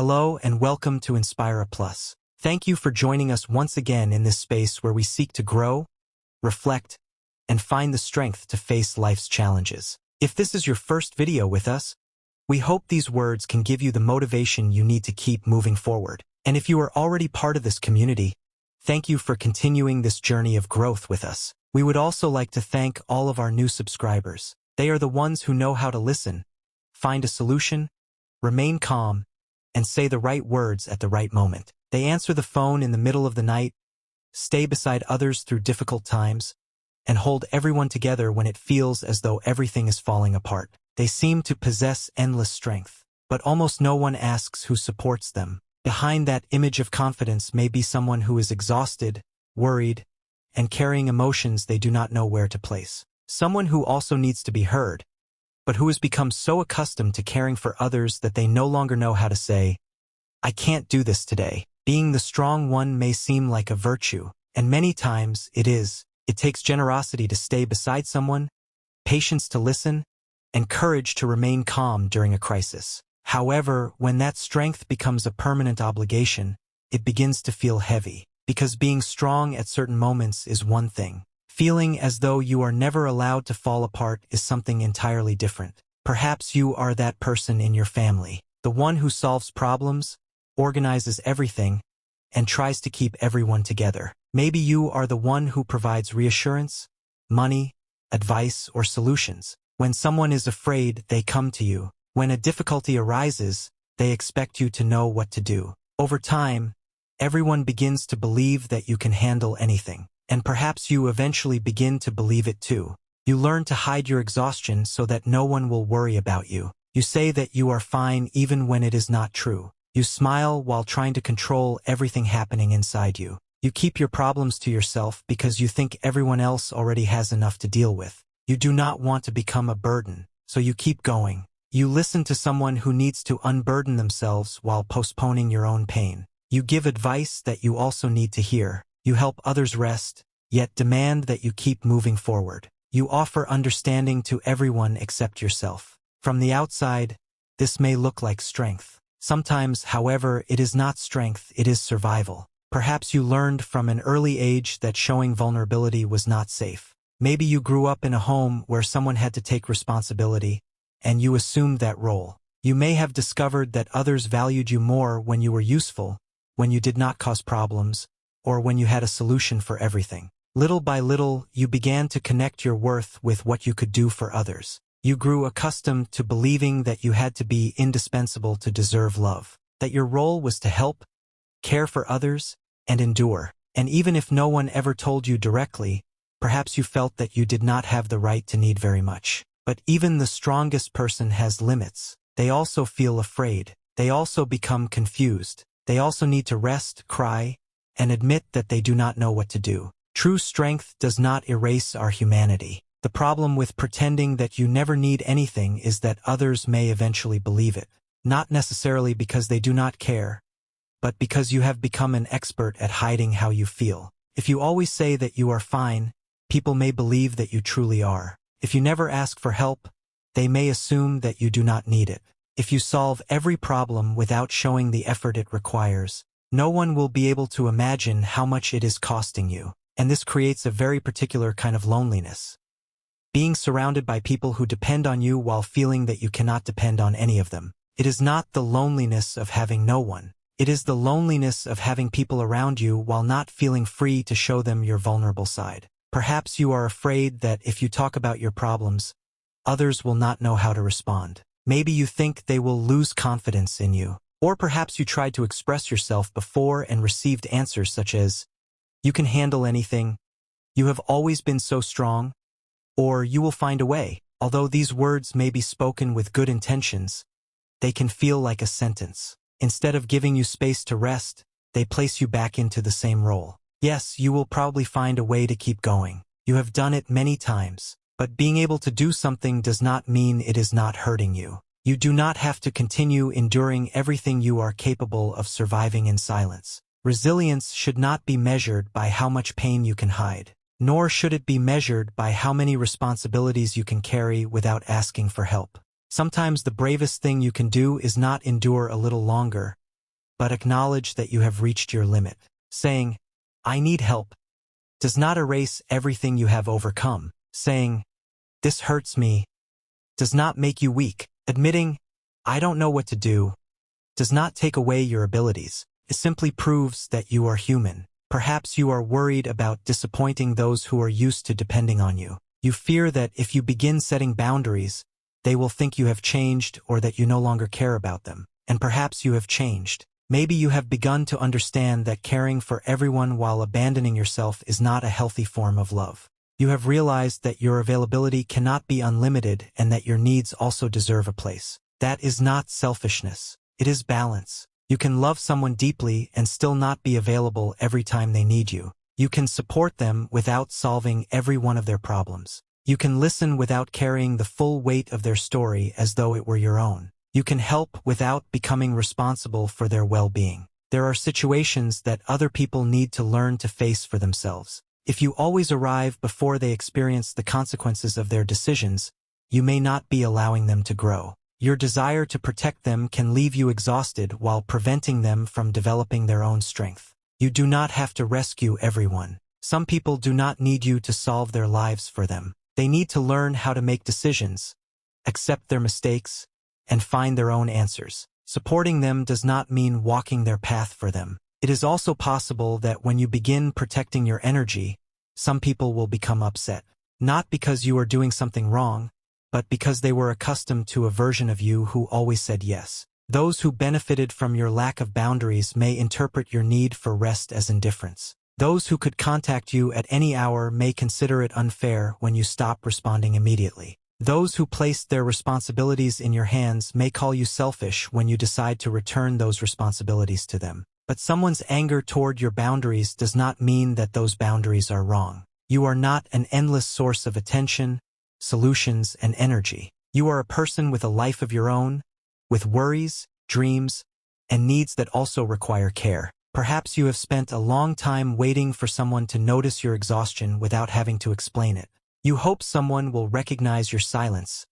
Hello and welcome to Inspira Plus. Thank you for joining us once again in this space where we seek to grow, reflect, and find the strength to face life's challenges. If this is your first video with us, we hope these words can give you the motivation you need to keep moving forward. And if you are already part of this community, thank you for continuing this journey of growth with us. We would also like to thank all of our new subscribers. They are the ones who know how to listen, find a solution, remain calm, and say the right words at the right moment. They answer the phone in the middle of the night, stay beside others through difficult times, and hold everyone together when it feels as though everything is falling apart. They seem to possess endless strength, but almost no one asks who supports them. Behind that image of confidence may be someone who is exhausted, worried, and carrying emotions they do not know where to place. Someone who also needs to be heard, but who has become so accustomed to caring for others that they no longer know how to say, "I can't do this today." Being the strong one may seem like a virtue, and many times it is. It takes generosity to stay beside someone, patience to listen, and courage to remain calm during a crisis. However, when that strength becomes a permanent obligation, it begins to feel heavy, because being strong at certain moments is one thing. Feeling as though you are never allowed to fall apart is something entirely different. Perhaps you are that person in your family, the one who solves problems, organizes everything, and tries to keep everyone together. Maybe you are the one who provides reassurance, money, advice, or solutions. When someone is afraid, they come to you. When a difficulty arises, they expect you to know what to do. Over time, everyone begins to believe that you can handle anything. And perhaps you eventually begin to believe it too. You learn to hide your exhaustion so that no one will worry about you. You say that you are fine even when it is not true. You smile while trying to control everything happening inside you. You keep your problems to yourself because you think everyone else already has enough to deal with. You do not want to become a burden, so you keep going. You listen to someone who needs to unburden themselves while postponing your own pain. You give advice that you also need to hear. You help others rest, yet demand that you keep moving forward. You offer understanding to everyone except yourself. From the outside, this may look like strength. Sometimes, however, it is not strength, it is survival. Perhaps you learned from an early age that showing vulnerability was not safe. Maybe you grew up in a home where someone had to take responsibility, and you assumed that role. You may have discovered that others valued you more when you were useful, when you did not cause problems, or when you had a solution for everything. Little by little, you began to connect your worth with what you could do for others. You grew accustomed to believing that you had to be indispensable to deserve love, that your role was to help, care for others, and endure. And even if no one ever told you directly, perhaps you felt that you did not have the right to need very much. But even the strongest person has limits. They also feel afraid. They also become confused. They also need to rest, cry, and admit that they do not know what to do. True strength does not erase our humanity. The problem with pretending that you never need anything is that others may eventually believe it. Not necessarily because they do not care, but because you have become an expert at hiding how you feel. If you always say that you are fine, people may believe that you truly are. If you never ask for help, they may assume that you do not need it. If you solve every problem without showing the effort it requires, no one will be able to imagine how much it is costing you. And this creates a very particular kind of loneliness. Being surrounded by people who depend on you while feeling that you cannot depend on any of them. It is not the loneliness of having no one. It is the loneliness of having people around you while not feeling free to show them your vulnerable side. Perhaps you are afraid that if you talk about your problems, others will not know how to respond. Maybe you think they will lose confidence in you. Or perhaps you tried to express yourself before and received answers such as, "You can handle anything," "You have always been so strong," or "You will find a way." Although these words may be spoken with good intentions, they can feel like a sentence. Instead of giving you space to rest, they place you back into the same role. Yes, you will probably find a way to keep going. You have done it many times, but being able to do something does not mean it is not hurting you. You do not have to continue enduring everything. You are capable of surviving in silence. Resilience should not be measured by how much pain you can hide, nor should it be measured by how many responsibilities you can carry without asking for help. Sometimes the bravest thing you can do is not endure a little longer, but acknowledge that you have reached your limit. Saying, "I need help," does not erase everything you have overcome. Saying, "This hurts me," does not make you weak. Admitting, "I don't know what to do," does not take away your abilities. It simply proves that you are human. Perhaps you are worried about disappointing those who are used to depending on you. You fear that if you begin setting boundaries, they will think you have changed or that you no longer care about them. And perhaps you have changed. Maybe you have begun to understand that caring for everyone while abandoning yourself is not a healthy form of love. You have realized that your availability cannot be unlimited and that your needs also deserve a place. That is not selfishness. It is balance. You can love someone deeply and still not be available every time they need you. You can support them without solving every one of their problems. You can listen without carrying the full weight of their story as though it were your own. You can help without becoming responsible for their well-being. There are situations that other people need to learn to face for themselves. If you always arrive before they experience the consequences of their decisions, you may not be allowing them to grow. Your desire to protect them can leave you exhausted while preventing them from developing their own strength. You do not have to rescue everyone. Some people do not need you to solve their lives for them. They need to learn how to make decisions, accept their mistakes, and find their own answers. Supporting them does not mean walking their path for them. It is also possible that when you begin protecting your energy, some people will become upset. Not because you are doing something wrong, but because they were accustomed to a version of you who always said yes. Those who benefited from your lack of boundaries may interpret your need for rest as indifference. Those who could contact you at any hour may consider it unfair when you stop responding immediately. Those who placed their responsibilities in your hands may call you selfish when you decide to return those responsibilities to them. But someone's anger toward your boundaries does not mean that those boundaries are wrong. You are not an endless source of attention, solutions, and energy. You are a person with a life of your own, with worries, dreams, and needs that also require care. Perhaps you have spent a long time waiting for someone to notice your exhaustion without having to explain it. You hope someone will recognize your silence,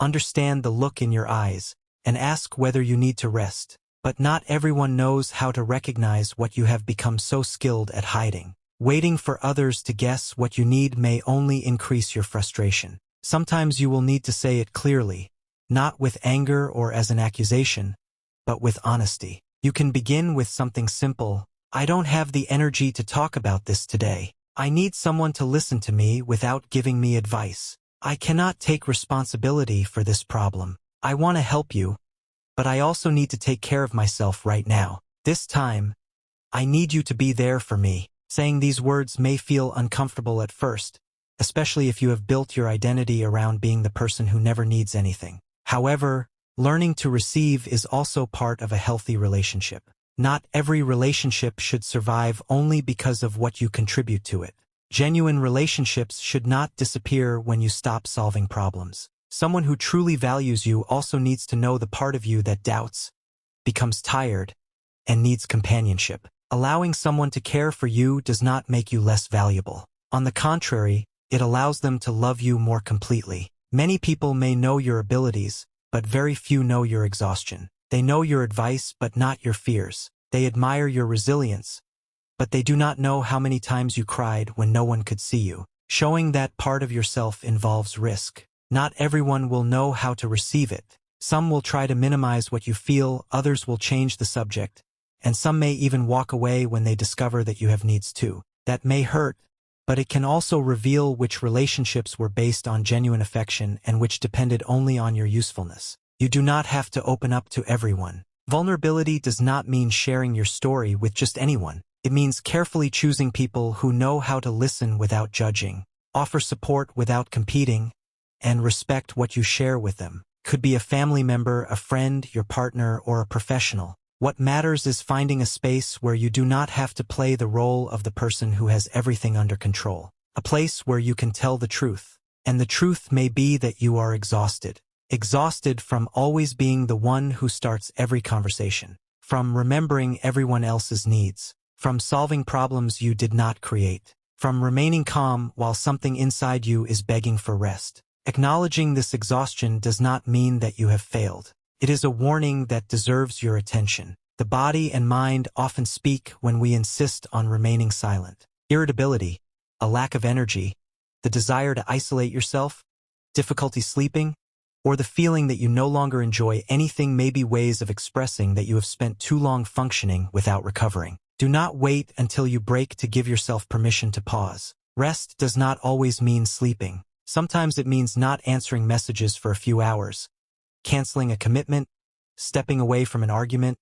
understand the look in your eyes, and ask whether you need to rest. But not everyone knows how to recognize what you have become so skilled at hiding. Waiting for others to guess what you need may only increase your frustration. Sometimes you will need to say it clearly, not with anger or as an accusation, but with honesty. You can begin with something simple. "I don't have the energy to talk about this today. I need someone to listen to me without giving me advice. I cannot take responsibility for this problem. I want to help you, but I also need to take care of myself right now. This time, I need you to be there for me." Saying these words may feel uncomfortable at first, especially if you have built your identity around being the person who never needs anything. However, learning to receive is also part of a healthy relationship. Not every relationship should survive only because of what you contribute to it. Genuine relationships should not disappear when you stop solving problems. Someone who truly values you also needs to know the part of you that doubts, becomes tired, and needs companionship. Allowing someone to care for you does not make you less valuable. On the contrary, it allows them to love you more completely. Many people may know your abilities, but very few know your exhaustion. They know your advice, but not your fears. They admire your resilience, but they do not know how many times you cried when no one could see you. Showing that part of yourself involves risk. Not everyone will know how to receive it. Some will try to minimize what you feel, others will change the subject, and some may even walk away when they discover that you have needs too. That may hurt, but it can also reveal which relationships were based on genuine affection and which depended only on your usefulness. You do not have to open up to everyone. Vulnerability does not mean sharing your story with just anyone. It means carefully choosing people who know how to listen without judging, offer support without competing, and respect what you share with them. Could be a family member, a friend, your partner, or a professional. What matters is finding a space where you do not have to play the role of the person who has everything under control. A place where you can tell the truth. And the truth may be that you are exhausted. Exhausted from always being the one who starts every conversation. From remembering everyone else's needs. From solving problems you did not create. From remaining calm while something inside you is begging for rest. Acknowledging this exhaustion does not mean that you have failed. It is a warning that deserves your attention. The body and mind often speak when we insist on remaining silent. Irritability, a lack of energy, the desire to isolate yourself, difficulty sleeping, or the feeling that you no longer enjoy anything may be ways of expressing that you have spent too long functioning without recovering. Do not wait until you break to give yourself permission to pause. Rest does not always mean sleeping. Sometimes it means not answering messages for a few hours, canceling a commitment, stepping away from an argument,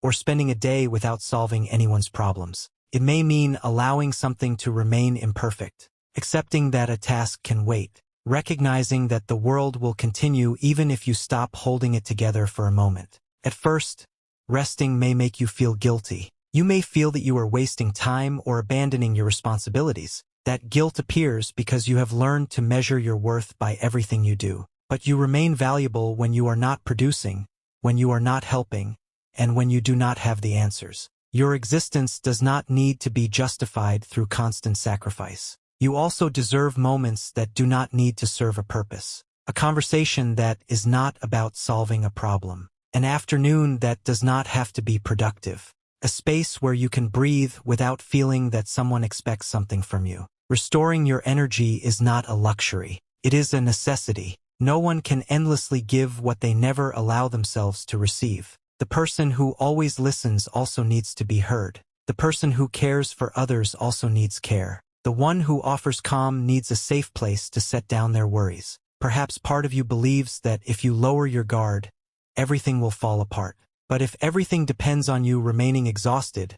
or spending a day without solving anyone's problems. It may mean allowing something to remain imperfect, accepting that a task can wait, recognizing that the world will continue even if you stop holding it together for a moment. At first, resting may make you feel guilty. You may feel that you are wasting time or abandoning your responsibilities. That guilt appears because you have learned to measure your worth by everything you do. But you remain valuable when you are not producing, when you are not helping, and when you do not have the answers. Your existence does not need to be justified through constant sacrifice. You also deserve moments that do not need to serve a purpose. A conversation that is not about solving a problem. An afternoon that does not have to be productive. A space where you can breathe without feeling that someone expects something from you. Restoring your energy is not a luxury. It is a necessity. No one can endlessly give what they never allow themselves to receive. The person who always listens also needs to be heard. The person who cares for others also needs care. The one who offers calm needs a safe place to set down their worries. Perhaps part of you believes that if you lower your guard, everything will fall apart. But if everything depends on you remaining exhausted,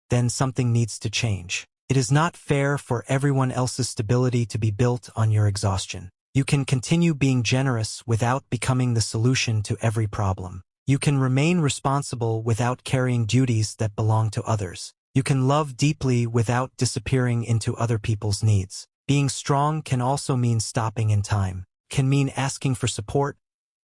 then something needs to change. It is not fair for everyone else's stability to be built on your exhaustion. You can continue being generous without becoming the solution to every problem. You can remain responsible without carrying duties that belong to others. You can love deeply without disappearing into other people's needs. Being strong can also mean stopping in time, can mean asking for support,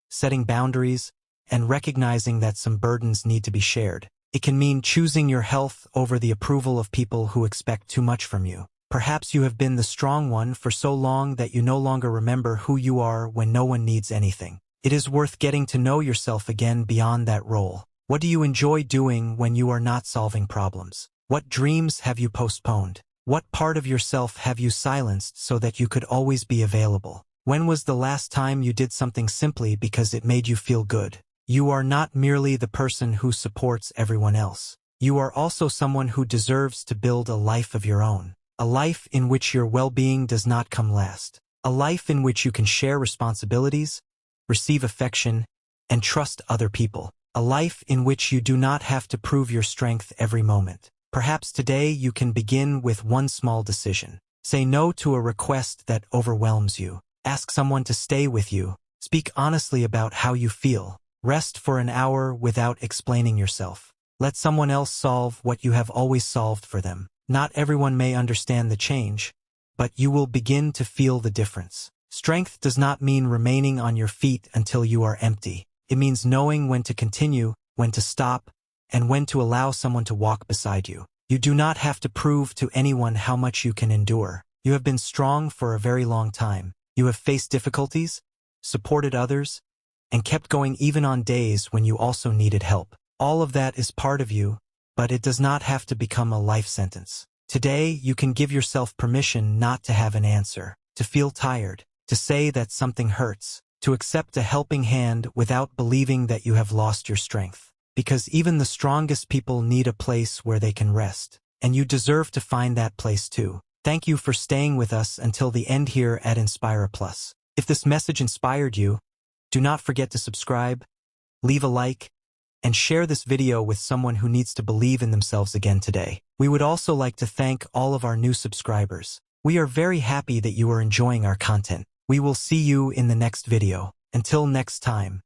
setting boundaries, and recognizing that some burdens need to be shared. It can mean choosing your health over the approval of people who expect too much from you. Perhaps you have been the strong one for so long that you no longer remember who you are when no one needs anything. It is worth getting to know yourself again beyond that role. What do you enjoy doing when you are not solving problems? What dreams have you postponed? What part of yourself have you silenced so that you could always be available? When was the last time you did something simply because it made you feel good? You are not merely the person who supports everyone else. You are also someone who deserves to build a life of your own. A life in which your well-being does not come last. A life in which you can share responsibilities, receive affection, and trust other people. A life in which you do not have to prove your strength every moment. Perhaps today you can begin with one small decision. Say no to a request that overwhelms you. Ask someone to stay with you. Speak honestly about how you feel. Rest for an hour without explaining yourself. Let someone else solve what you have always solved for them. Not everyone may understand the change, but you will begin to feel the difference. Strength does not mean remaining on your feet until you are empty. It means knowing when to continue, when to stop, and when to allow someone to walk beside you. You do not have to prove to anyone how much you can endure. You have been strong for a very long time. You have faced difficulties, supported others, and kept going even on days when you also needed help. All of that is part of you, but it does not have to become a life sentence. Today, you can give yourself permission not to have an answer, to feel tired, to say that something hurts, to accept a helping hand without believing that you have lost your strength. Because even the strongest people need a place where they can rest, and you deserve to find that place too. Thank you for staying with us until the end here at Inspira Plus. If this message inspired you, do not forget to subscribe, leave a like, and share this video with someone who needs to believe in themselves again today. We would also like to thank all of our new subscribers. We are very happy that you are enjoying our content. We will see you in the next video. Until next time.